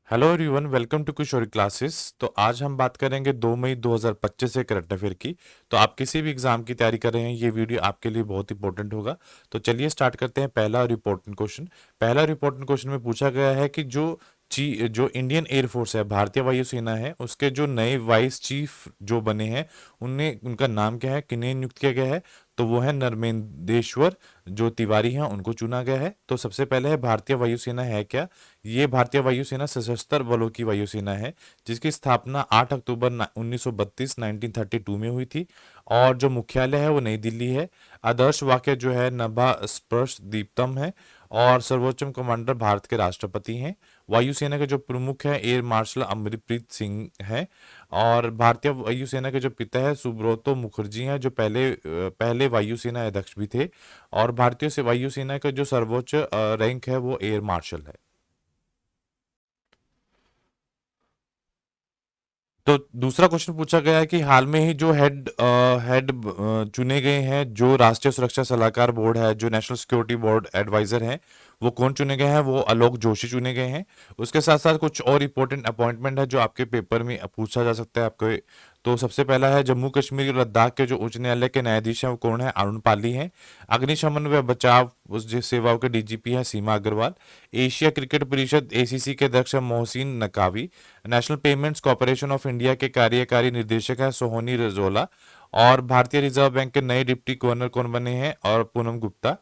Hello everyone, welcome to Kishori classes. तो आज हम बात करेंगे 2 मई 2025 से करंट अफेयर की। तो आप किसी भी एग्जाम की तैयारी कर रहे हैं, ये वीडियो आपके लिए बहुत इंपॉर्टेंट होगा। तो चलिए स्टार्ट करते हैं। पहला और इम्पोर्टेंट क्वेश्चन। पहला और इम्पोर्टेंट क्वेश्चन में पूछा गया है कि जो इंडियन एयरफोर्स है, भारतीय वायुसेना है, उसके जो नए वाइस चीफ जो बने हैं, उनका नाम क्या है, किन्हें नियुक्त किया गया है। तो वो है नर्मेंदेश्वर जो तिवारी हैं, उनको चुना गया है। तो सबसे पहले है भारतीय वायुसेना है क्या। ये भारतीय वायुसेना सशस्त्र बलों की वायुसेना है, जिसकी स्थापना 8 अक्टूबर 1932 1932 में हुई थी। और जो मुख्यालय है वो नई दिल्ली है। आदर्श वाक्य जो है नभा स्पर्श दीप्तम है। और सर्वोच्च कमांडर भारत के राष्ट्रपति हैं। वायुसेना के जो प्रमुख हैं एयर मार्शल अमरप्रीत सिंह हैं। और भारतीय वायुसेना के जो पिता है सुब्रतो मुखर्जी हैं, जो पहले वायुसेना अध्यक्ष भी थे। और भारतीय वायुसेना का जो सर्वोच्च रैंक है वो एयर मार्शल है। तो दूसरा क्वेश्चन पूछा गया है कि हाल में ही जो हेड चुने गए हैं, जो राष्ट्रीय सुरक्षा सलाहकार बोर्ड है, जो नेशनल सिक्योरिटी बोर्ड एडवाइजर हैं, वो कौन चुने गए हैं। वो आलोक जोशी चुने गए हैं। उसके साथ साथ कुछ और इंपॉर्टेंट अपॉइंटमेंट है जो आपके पेपर में पूछा जा सकता है आपको। तो सबसे पहला है जम्मू कश्मीर और लद्दाख के जो उच्च न्यायालय के न्यायाधीश हैं वो कौन है, अरुण पाली हैं। अग्निशमन व बचाव सेवाओं के डीजीपी हैं सीमा अग्रवाल। एशिया क्रिकेट परिषद एसीसी के अध्यक्ष हैं Mohsin Naqvi. National payments corporation of India के कार्यकारी निदेशक हैं सोहोनी रजोला। और भारतीय रिजर्व बैंक के नए डिप्टी गवर्नर कौन बने हैं, और पूनम गुप्ता।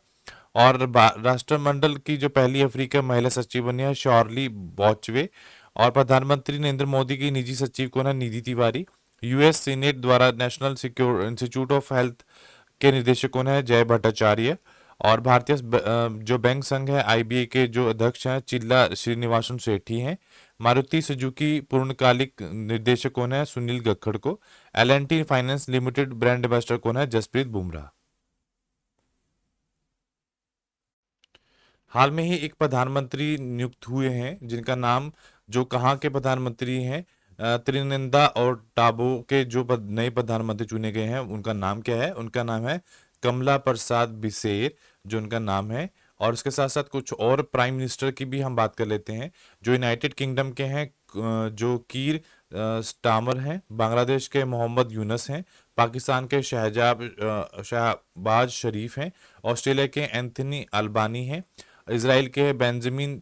और राष्ट्रमंडल की जो पहली अफ्रीकी महिला सचिव बनी है शॉर्ली बॉचवे। और प्रधानमंत्री नरेंद्र मोदी की निजी सचिव कौन है, निधि तिवारी। यूएस सीनेट द्वारा national secure institute of health के निदेशक कौन है, जय भट्टाचार्य। और भारतीय जो बैंक संघ है आईबीए के जो अध्यक्ष हैं चिल्ला श्रीनिवासन सेठी हैं। मारुति सुजुकी पूर्णकालिक निर्देशक कौन है, सुनील गक्खड़ को। L and T finance limited brand ambassador कौन है, जसप्रीत बुमराह। हाल में ही एक प्रधानमंत्री नियुक्त हुए हैं जिनका नाम, जो कहाँ के प्रधानमंत्री हैं, त्रिनिंदा और टाबो के जो नए प्रधानमंत्री चुने गए हैं उनका नाम क्या है। उनका नाम है कमला प्रसाद बिसेर, जो उनका नाम है। और उसके साथ साथ कुछ और प्राइम मिनिस्टर की भी हम बात कर लेते हैं। जो यूनाइटेड किंगडम के हैं, जो कीर स्टामर हैं। बांग्लादेश के मोहम्मद यूनस हैं। पाकिस्तान के शहबाज शरीफ हैं। ऑस्ट्रेलिया के एंथनी अल्बानी हैं। इसराइल के हैं बेंजामिन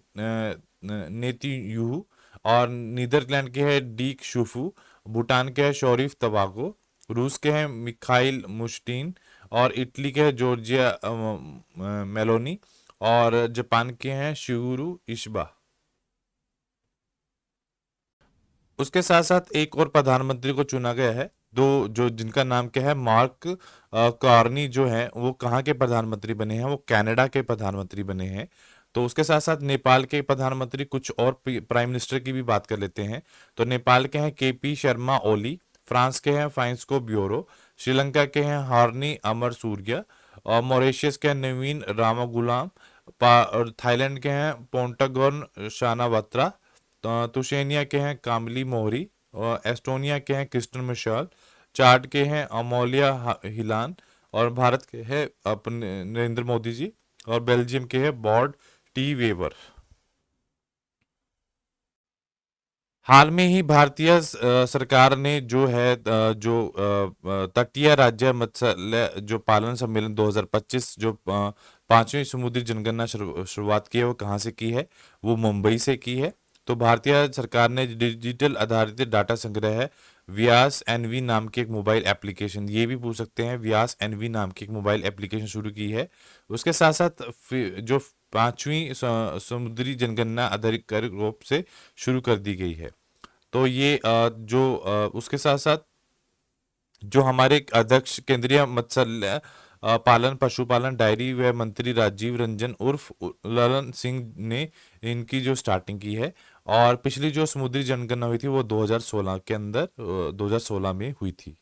नेतन्याहू। और नीदरलैंड के हैं डीक शुफू। भूटान के हैं शौरीफ तबागो। रूस के हैं मिखाइल मुश्टीन। और इटली के हैं जॉर्जिया मेलोनी। और जापान के हैं शिगुरु इशिबा। उसके साथ साथ एक और प्रधानमंत्री को चुना गया है, दो, जो जिनका नाम क्या है, मार्क कार्नी, जो है वो कहाँ के प्रधानमंत्री बने हैं, वो कनाडा के प्रधानमंत्री बने हैं। तो उसके साथ साथ नेपाल के प्रधानमंत्री, कुछ और प्राइम मिनिस्टर की भी बात कर लेते हैं। तो नेपाल के हैं केपी शर्मा ओली। फ्रांस के हैं फ्रांसिस्को ब्यूरो। श्रीलंका के हैं हार्नी अमर सूर्या। और मॉरिशस के हैं नवीन रामागुलाम। और थाईलैंड के हैं पोंटागोन शानावात्रा। तुशेनिया के हैं कामली मोहरी। और एस्टोनिया के हैं क्रिस्टन मिशाल। चार्ट के हैं अमोलिया हिलान। और भारत के हैं अपने नरेंद्र मोदी जी। और बेल्जियम के हैं बॉर्ड टी वेवर। हाल में ही भारतीय सरकार ने जो है तटीय राज्य मत्स्य जो पालन सम्मेलन 2025, जो पांचवी समुद्री जनगणना शुरुआत की है, वो कहाँ से की है, वो मुंबई से की है। तो भारतीय सरकार ने डिजिटल आधारित डाटा संग्रह है व्यास एनवी नाम की एक मोबाइल एप्लीकेशन, ये भी पूछ सकते हैं, व्यास एनवी नाम की एक मोबाइल एप्लीकेशन शुरू की है। उसके साथ साथ जो पांचवी समुद्री जनगणना आधिकारिक रूप से शुरू कर दी गई है। तो ये उसके साथ साथ जो हमारे अध्यक्ष केंद्रीय मत्स्य पालन पशुपालन डायरी व मंत्री राजीव रंजन उर्फ ललन सिंह ने इनकी जो स्टार्टिंग की है। और पिछली जो समुद्री जनगणना हुई थी वो 2016 के अंदर 2016 में हुई थी।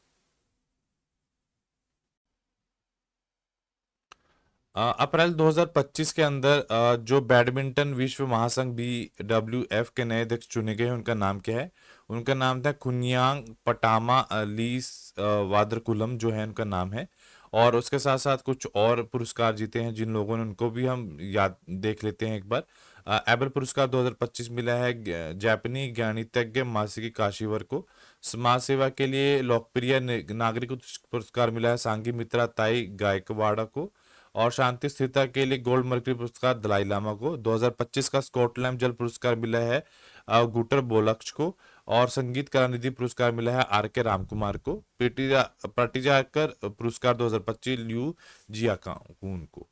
अप्रैल 2025 के अंदर जो बैडमिंटन विश्व महासंघ BWF के नए अध्यक्ष चुने गए हैं, उनका नाम क्या है। उनका नाम था कुन्यांग पटामा लीस वादरकुलम, जो है उनका नाम है। और उसके साथ साथ कुछ और पुरस्कार जीते हैं जिन लोगों ने, उनको भी हम याद देख लेते हैं एक बार। एबल पुरस्कार 2025 मिला है जापानी गणितज्ञ मासाकी काशिवर को। समाज सेवा के लिए लोकप्रिय नागरिक पुरस्कार मिला है सांगी मित्रा ताई गायकवाड़ा को। और शांति स्थिरता के लिए गोल्ड मर्क्यूरी पुरस्कार दलाई लामा को। 2025 का स्कॉटलैंड जल पुरस्कार मिला है गुटर बोलक्ष को। और संगीत कलानिधि पुरस्कार मिला है आर के रामकुमार को। पाटिजाकर पुरस्कार 2025 लियू जियाकाउन को।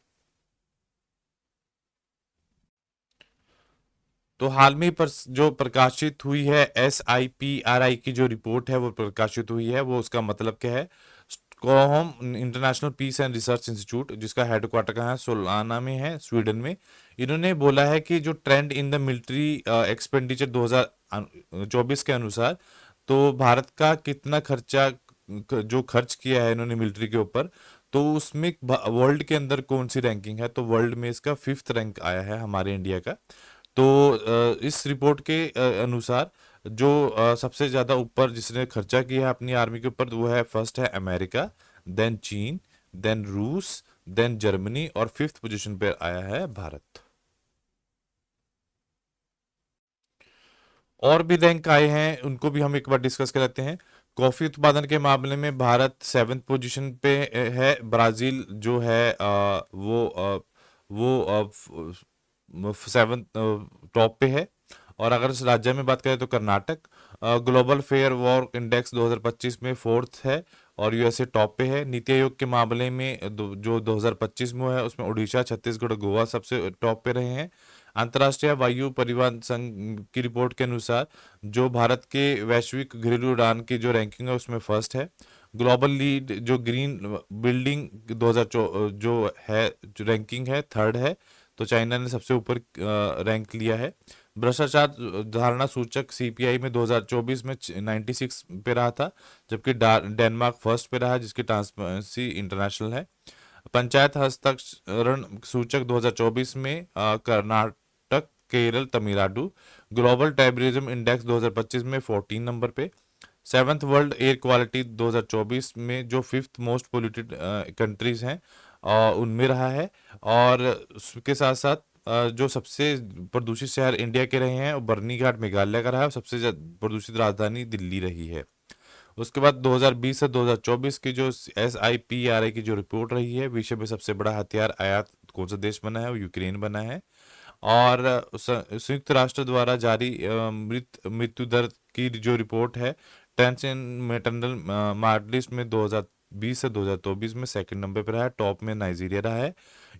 तो हाल में पर जो प्रकाशित हुई है SIPRI की जो रिपोर्ट है वो प्रकाशित हुई है, वो उसका मतलब क्या है। Stockholm International Peace and Research Institute, जिसका हेडक्वार्टर कहाँ है, सोलाना में है, स्वीडन में। इन्होंने बोला है कि जो trend in the military expenditure 2024 के अनुसार, तो भारत का कितना खर्चा जो खर्च किया है इन्होंने मिलिट्री के ऊपर, तो उसमें वर्ल्ड के अंदर कौन सी रैंकिंग है, तो वर्ल्ड में इसका 5th रैंक आया है हमारे इंडिया का। तो इस रिपोर्ट के अनुसार जो सबसे ज्यादा ऊपर जिसने खर्चा किया है अपनी आर्मी के ऊपर, वो है फर्स्ट है अमेरिका, देन चीन, देन रूस, देन जर्मनी, और 5th पोजीशन पे आया है भारत। और भी रैंक आए हैं, उनको भी हम एक बार डिस्कस कर लेते हैं। कॉफी उत्पादन के मामले में भारत 7th पोजीशन पे है। ब्राजील जो है वो 7th टॉप पे है। और अगर इस राज्य में बात करें तो Karnataka global fair work index 2025 में 4th है, और यूएसए टॉप पे है। नीति आयोग के मामले में जो 2025 में है उसमें उड़ीसा, छत्तीसगढ़, गोवा सबसे टॉप पे रहे हैं। अंतर्राष्ट्रीय वायु परिवहन संघ की रिपोर्ट के अनुसार जो भारत के वैश्विक घरेलू उड़ान की जो रैंकिंग है उसमें फर्स्ट है। ग्लोबल लीड जो ग्रीन बिल्डिंग 2000 जो रैंकिंग है 3rd है। तो चाइना ने सबसे ऊपर रैंक लिया है। भ्रष्टाचार धारणा सूचक CPI में 2024 में 96 पे रहा था, जबकि डेनमार्क फर्स्ट पे रहा, जिसकी ट्रांसपेरेंसी इंटरनेशनल है। पंचायत हस्ताक्षरण सूचक 2024 में कर्नाटक, केरल, तमिलनाडु। ग्लोबल टैबरिज्म इंडेक्स 2025 में 14 नंबर पे। 7th वर्ल्ड एयर क्वालिटी 2024 में जो 5th मोस्ट पोल्यूटेड कंट्रीज हैं उनमें रहा है। और उसके साथ साथ जो सबसे प्रदूषित शहर इंडिया के रहे हैं वो बर्नीघाट मेघालय का रहा है, और सबसे प्रदूषित राजधानी दिल्ली रही है। उसके बाद 2020 से 2024 की जो SIPRI की जो रिपोर्ट रही है, विश्व में सबसे बड़ा हथियार आयात कौन सा देश बना है, वो यूक्रेन बना है। और संयुक्त राष्ट्र द्वारा जारी मृत्यु दर की जो रिपोर्ट है, टेंस इन मैटरनल मार्टलिस्ट में 2020 से 2024 में 2nd नंबर पर रहा है। टॉप में नाइजीरिया रहा है।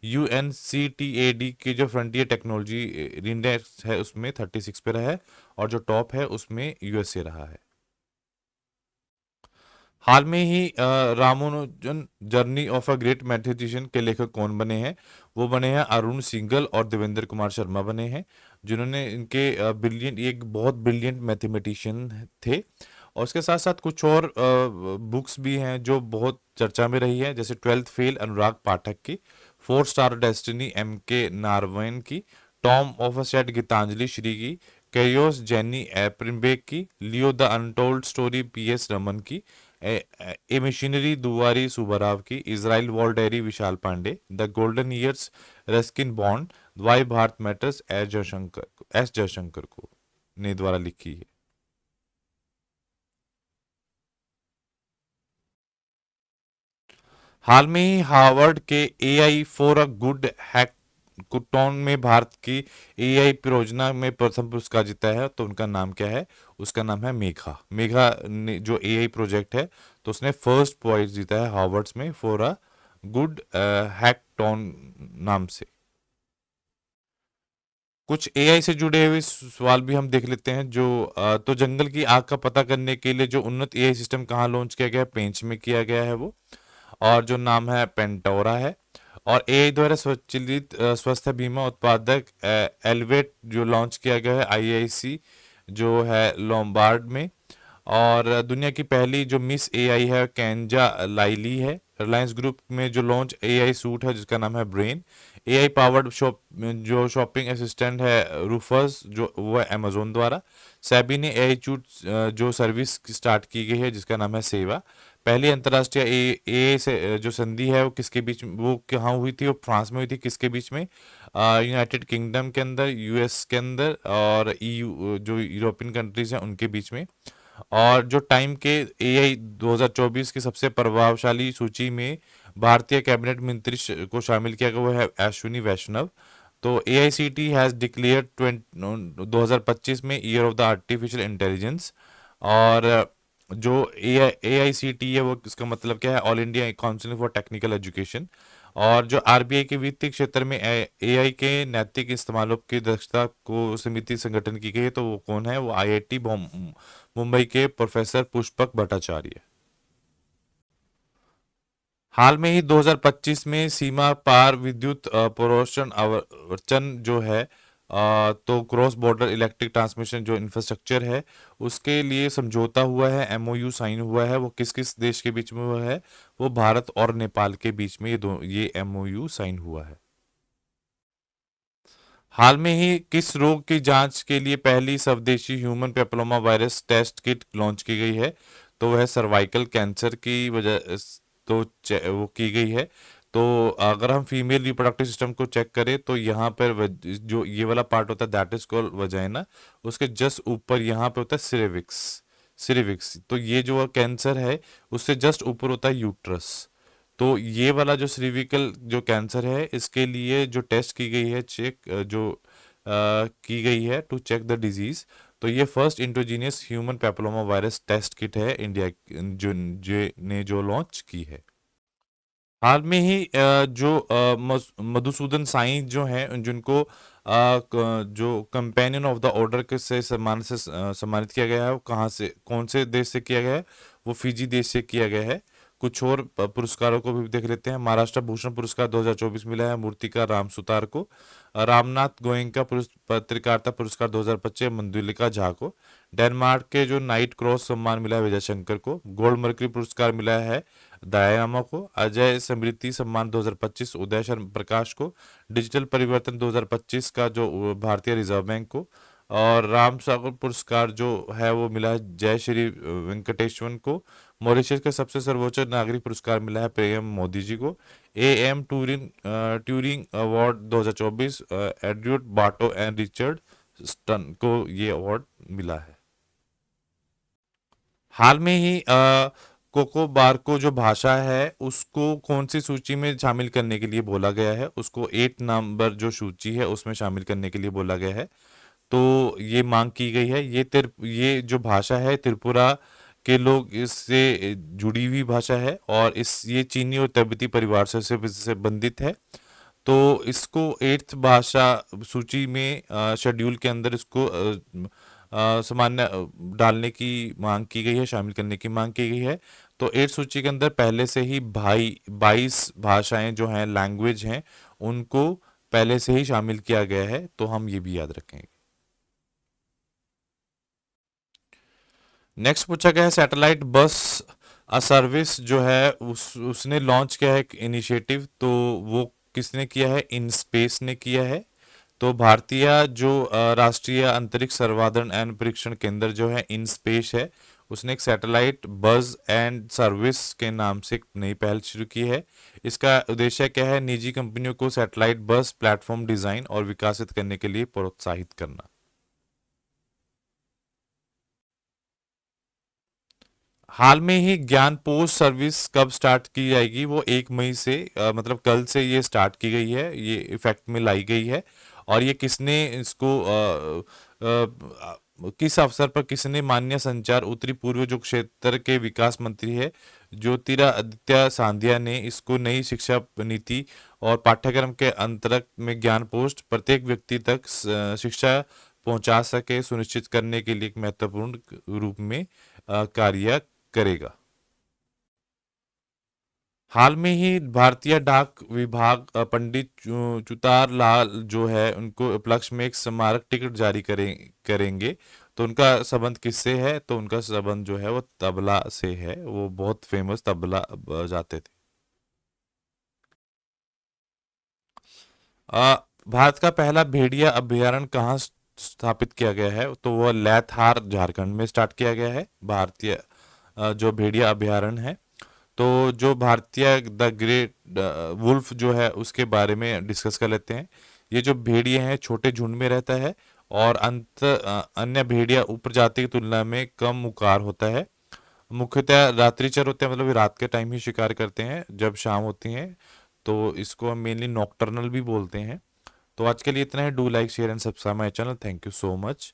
UNCTAD की जो फ्रंटियर टेक्नोलॉजी इंडेक्स है उसमें 36 पे रहा है, और जो टॉप है उसमें USA रहा है। हाल में ही Ramanujan journey of a great mathematician के लेखक कौन बने हैं, वो बने हैं अरुण सिंघल और देवेंद्र कुमार शर्मा बने हैं, जिन्होंने इनके ब्रिलियंट, एक बहुत ब्रिलियंट मैथमेटिशियन थे। और उसके साथ साथ कुछ और बुक्स भी हैं जो बहुत चर्चा में रही है, जैसे 12th फेल अनुराग पाठक की, 4 स्टार डेस्टिनी MK नारायण की, tomb of a sand Geetanjali Shree की, कैयोस जेनी एप्रिम्बेक की, Leo the untold story PS Raman की, ए मशीनरी दुवारी सुब्बाराव की, Israel war diary Vishal Pandey, the golden years Ruskin Bond, why Bharat matters S Jaishankar को ने द्वारा लिखी है। हाल में ही हार्वर्ड के AI for a good hackathon में भारत की AI परियोजना में प्रथम पुरस्कार जीता है, तो उनका नाम क्या है, उसका नाम है मेघा। मेघा ने जो AI प्रोजेक्ट है, तो उसने फर्स्ट प्राइज जीता है हार्वर्ड्स में फॉर अ गुड हैकाथॉन नाम से। कुछ AI से जुड़े हुए सवाल भी हम देख लेते हैं। जो तो जंगल की आग का पता करने के लिए जो उन्नत AI सिस्टम कहाँ लॉन्च किया गया है, पेंच में किया गया है वो, और जो नाम है पेंटोरा है। और AI द्वारा स्वचालित स्वास्थ्य बीमा उत्पादक एलवेट जो लॉन्च किया गया है IIC जो है लोम्बार्ड में। और दुनिया की पहली जो मिस AI है कैंजा लाइली है। रिलायंस ग्रुप में जो लॉन्च AI सूट है जिसका नाम है ब्रेन। AI पावर्ड जो शॉपिंग असिस्टेंट है रूफस जो वो है अमेजोन द्वारा। सेबी ने AI चूट जो सर्विस स्टार्ट की गई है जिसका नाम है सेवा। पहली अंतर्राष्ट्रीय ए से जो संधि है वो किसके बीच, वो कहाँ हुई थी, वो फ्रांस में हुई थी, किसके बीच में, यूनाइटेड किंगडम के अंदर, यूएस के अंदर और ईयू जो यूरोपियन कंट्रीज हैं उनके बीच में। और जो टाइम के एआई 2024 की सबसे प्रभावशाली सूची में भारतीय कैबिनेट मंत्री को शामिल किया गया, वो है अश्विनी वैष्णव। तो एआईसीटी हैज डिक्लेयर्ड 2025 में year of the artificial intelligence. और जो एआईसीटी है वो इसका मतलब क्या है, all India council for technical education. और जो आरबीआई के वित्तीय क्षेत्र में एआई के नैतिक इस्तेमालों की दक्षता को समिति संगठन की गई है, तो वो कौन है, वो आईआईटी मुंबई के प्रोफेसर पुष्पक भट्टाचार्य। हाल में ही 2025 में सीमा पार विद्युत प्रोषण आवर्चन जो है, तो क्रॉस बॉर्डर इलेक्ट्रिक ट्रांसमिशन जो इंफ्रास्ट्रक्चर है उसके लिए समझौता हुआ है, एमओयू साइन हुआ है। वो किस किस देश के बीच में हुआ है, वो भारत और नेपाल के बीच में ये एमओयू साइन हुआ है। हाल में ही किस रोग की जांच के लिए पहली स्वदेशी human papilloma virus test kit launch की गई है, तो वह सर्वाइकल कैंसर की वजह तो वो की गई है। तो अगर हम फीमेल रिप्रोडक्टिव सिस्टम को चेक करें तो यहाँ पर जो ये वाला पार्ट होता है दैट इज कॉल्ड वजाइना, उसके जस्ट ऊपर यहाँ पे होता है सिरेविक्स। सिरेविक्स तो ये जो कैंसर है उससे जस्ट ऊपर होता है यूट्रस। तो ये वाला जो सर्विकल जो कैंसर है इसके लिए जो टेस्ट की गई है, की गई है टू चेक द डिजीज, तो ये first indigenous human papilloma virus test kit है इंडिया ने जो लॉन्च की है। हाल में ही जो मधुसूदन साई जो हैं जिनको जो कंपेनियन ऑफ द ऑर्डर के से सम्मान से सम्मानित किया गया है, वो कहाँ से, कौन से देश से किया गया है, वो फिजी देश से किया गया है। कुछ और पुरस्कारों को भी देख लेते हैं। महाराष्ट्र भूषण पुरस्कार 2024 मिला है मूर्तिकार राम सुतार को। रामनाथ गोयंका पत्रकारिता पुरस्कार 2025 मंजुलिका झा को। डेनमार्क के जो नाइट क्रॉस सम्मान मिला है विजय शंकर को। गोल्ड मर्करी पुरस्कार मिला है दयायामा को। अजय स्मृति सम्मान 2025 उदय शर्मा प्रकाश को। डिजिटल परिवर्तन 2025 का जो भारतीय रिजर्व बैंक को। और राम सागर पुरस्कार जो है वो मिला है जय श्री वेंकटेश्वन को। मॉरिशस का सबसे सर्वोच्च नागरिक पुरस्कार मिला है पीएम मोदी जी को। एएम ट्यूरिंग अवार्ड 2024 एड्वर्ड बाटो एंड रिचर्ड स्टन को ये अवार्ड मिला है। हाल में ही कोको बारको जो भाषा है उसको कौन सी सूची में शामिल करने के लिए बोला गया है, उसको 8 नंबर जो सूची है उसमें शामिल करने के लिए बोला गया है। तो ये मांग की गई है। ये जो भाषा है त्रिपुरा के लोग इससे जुड़ी हुई भाषा है और इस ये चीनी और तिब्बती परिवार से संबंधित है। तो इसको 8th भाषा सूची में शेड्यूल के अंदर इसको सामान्य डालने की मांग की गई है, शामिल करने की मांग की गई है। तो 8 सूची के अंदर पहले से ही 22 भाषाएं जो हैं, लैंग्वेज हैं, उनको पहले से ही शामिल किया गया है, तो हम ये भी याद रखेंगे। नेक्स्ट पूछा गया है सैटेलाइट बस सर्विस जो है उसने लॉन्च किया है एक इनिशिएटिव, तो वो किसने किया है, इन स्पेस ने किया है। तो भारतीय जो राष्ट्रीय अंतरिक्ष सर्वेक्षण एंड परीक्षण केंद्र जो है इन स्पेस है, उसने एक सैटेलाइट बस एंड सर्विस के नाम से एक नई पहल शुरू की है। इसका उद्देश्य क्या है, निजी कंपनियों को सैटेलाइट बस प्लेटफॉर्म डिजाइन और विकसित करने के लिए प्रोत्साहित करना। हाल में ही ज्ञान पोस्ट सर्विस कब स्टार्ट की जाएगी, वो 1 मई से मतलब कल से ये स्टार्ट की गई है, ये इफेक्ट में लाई गई है। और ये किसने इसको किस अवसर पर किसने मान्य संचार उत्तरी पूर्व जो क्षेत्र के विकास मंत्री है ज्योतिरादित्य सिंधिया ने इसको नई शिक्षा नीति और पाठ्यक्रम के अंतर्गत में ज्ञान पोस्ट प्रत्येक व्यक्ति तक शिक्षा पहुंचा सके सुनिश्चित करने के लिए एक महत्वपूर्ण रूप में कार्य करेगा। हाल में ही भारतीय डाक विभाग पंडित चुतार लाल जो है उनको उपलक्ष्य में एक स्मारक टिकट जारी करेंगे। तो उनका संबंध किससे है, तो उनका संबंध जो है वो तबला से है, वो बहुत फेमस तबला बजाते थे। भारत का पहला भेड़िया अभयारण्य कहाँ स्थापित किया गया है, तो वह लैथहार झारखंड में स्टार्ट किया गया है भारतीय जो भेड़िया अभयारण्य है। तो जो भारतीय द ग्रेट वुल्फ जो है उसके बारे में डिस्कस कर लेते हैं। ये जो भेड़िए हैं छोटे झुंड में रहता है और अन्य भेड़िया उप प्रजाति की तुलना में कम उकार होता है। मुख्यतः रात्रिचर होते हैं, मतलब ये रात के टाइम ही शिकार करते हैं जब शाम होती है, तो इसको हम मेनली नॉकटर्नल भी बोलते हैं। तो आज के लिए इतना है। Do like share and subscribe my channel. Thank you so much.